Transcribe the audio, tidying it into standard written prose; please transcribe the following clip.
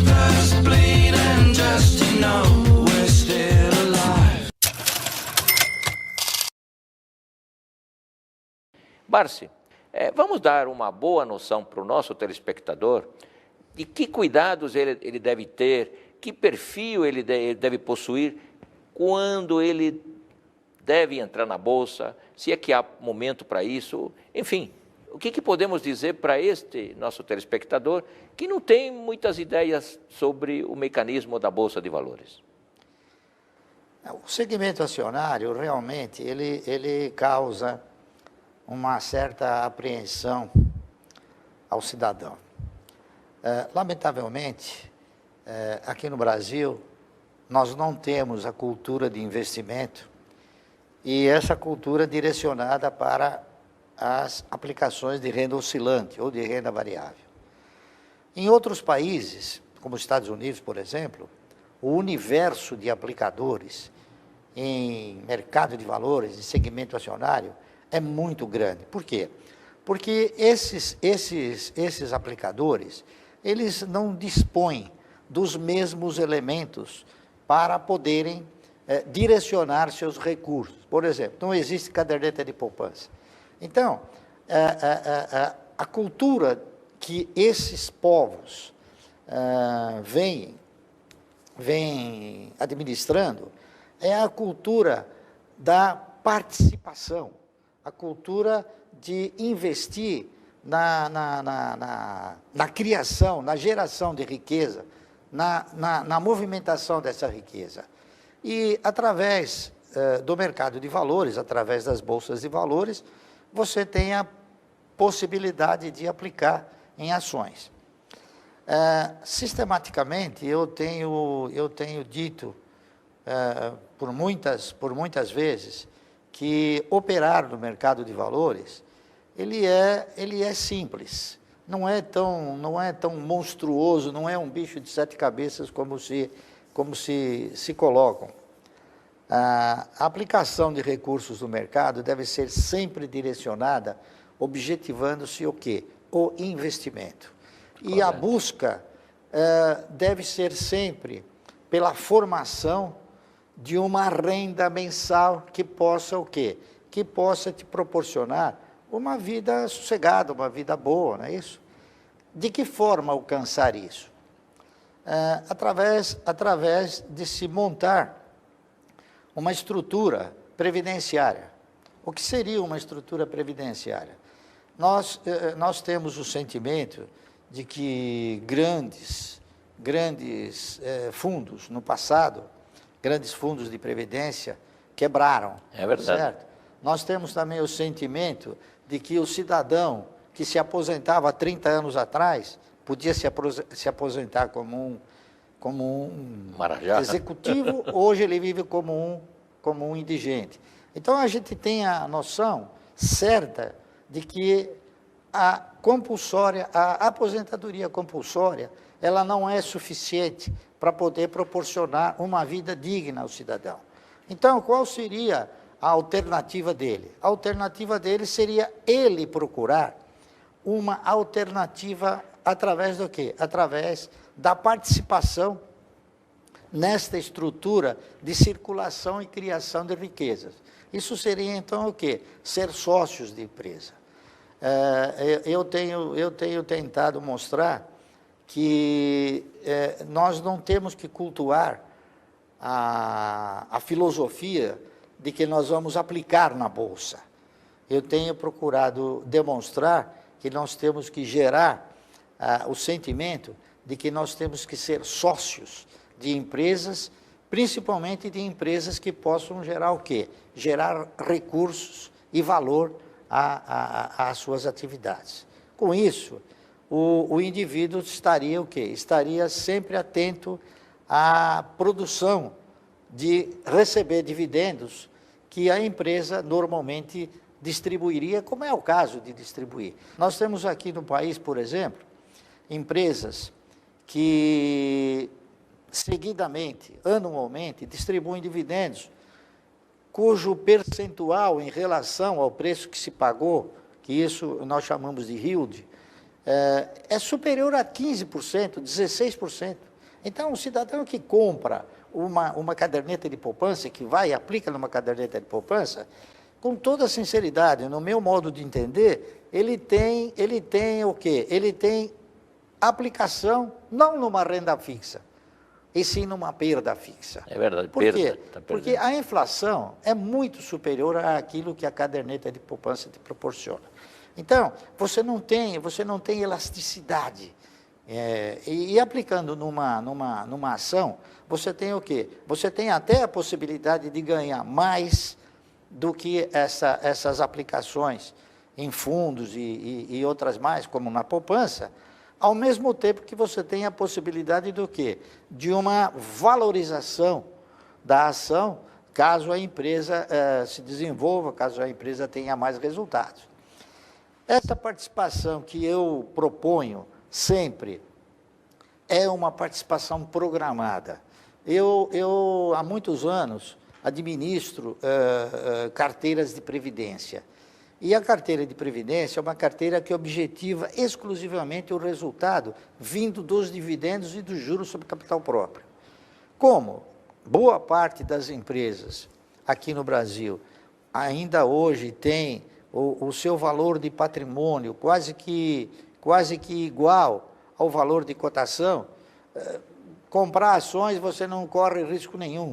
the spleen and just to know we're still alive. Barsi, vamos dar uma boa noção para o nosso telespectador de que cuidados ele deve ter, que perfil ele deve possuir quando ele deve entrar na Bolsa, se é que há momento para isso, enfim. O que podemos dizer para este nosso telespectador que não tem muitas ideias sobre o mecanismo da Bolsa de Valores? O segmento acionário, realmente, ele causa uma certa apreensão ao cidadão. Lamentavelmente, aqui no Brasil, nós não temos a cultura de investimento e essa cultura direcionada para as aplicações de renda oscilante ou de renda variável. Em outros países, como os Estados Unidos, por exemplo, o universo de aplicadores em mercado de valores, em segmento acionário, é muito grande. Por quê? Porque esses aplicadores, eles não dispõem dos mesmos elementos para poderem direcionar seus recursos. Por exemplo, não existe caderneta de poupança. Então, a cultura que esses povos vêm administrando é a cultura da participação, a cultura de investir na criação, na geração de riqueza, na movimentação dessa riqueza. E através do mercado de valores, através das bolsas de valores, você tem a possibilidade de aplicar em ações. Sistematicamente, eu tenho dito por muitas vezes que operar no mercado de valores, ele é simples, não é tão monstruoso, não é um bicho de 7 cabeças como se colocam. A aplicação de recursos no mercado deve ser sempre direcionada, objetivando-se o quê? O investimento. Correto. E a busca deve ser sempre pela formação de uma renda mensal que possa o quê? Que possa te proporcionar uma vida sossegada, uma vida boa, não é isso? De que forma alcançar isso? Através de se montar uma estrutura previdenciária. O que seria uma estrutura previdenciária? Nós temos o sentimento de que grandes fundos no passado, grandes fundos de previdência, quebraram. É verdade. Certo? Nós temos também o sentimento de que o cidadão que se aposentava há 30 anos atrás, podia se aposentar como um executivo, hoje ele vive como um indigente. Então, a gente tem a noção certa de que a aposentadoria compulsória, ela não é suficiente para poder proporcionar uma vida digna ao cidadão. Então, qual seria a alternativa dele? A alternativa dele seria ele procurar uma alternativa através do quê? Através da participação nesta estrutura de circulação e criação de riquezas. Isso seria, então, o quê? Ser sócios de empresa. Eu tenho tentado mostrar que nós não temos que cultuar a filosofia de que nós vamos aplicar na Bolsa. Eu tenho procurado demonstrar que nós temos que gerar o sentimento de que nós temos que ser sócios de empresas, principalmente de empresas que possam gerar o quê? Gerar recursos e valor às suas atividades. Com isso, o indivíduo estaria o quê? Estaria sempre atento à produção de receber dividendos que a empresa normalmente distribuiria, como é o caso de distribuir. Nós temos aqui no país, por exemplo, empresas que seguidamente, anualmente, distribuem dividendos, cujo percentual em relação ao preço que se pagou, que isso nós chamamos de yield, é superior a 15%, 16%. Então, o cidadão que compra uma caderneta de poupança, que vai e aplica numa caderneta de poupança, com toda sinceridade, no meu modo de entender, ele tem o quê? Ele tem aplicação não numa renda fixa, e sim numa perda fixa. É verdade, Por perda. quê? Tá Porque perdendo. a inflação é muito superior àquilo que a caderneta de poupança te proporciona. Então, você não tem elasticidade. E aplicando numa ação, você tem o quê? Você tem até a possibilidade de ganhar mais do que essas aplicações em fundos e outras mais, como na poupança, ao mesmo tempo que você tem a possibilidade do quê? De uma valorização da ação, caso a empresa se desenvolva, caso a empresa tenha mais resultados. Essa participação que eu proponho sempre é uma participação programada. Eu há muitos anos, administro carteiras de previdência. E a carteira de previdência é uma carteira que objetiva exclusivamente o resultado vindo dos dividendos e dos juros sobre capital próprio. Como boa parte das empresas aqui no Brasil ainda hoje tem o seu valor de patrimônio quase que igual ao valor de cotação, comprar ações você não corre risco nenhum.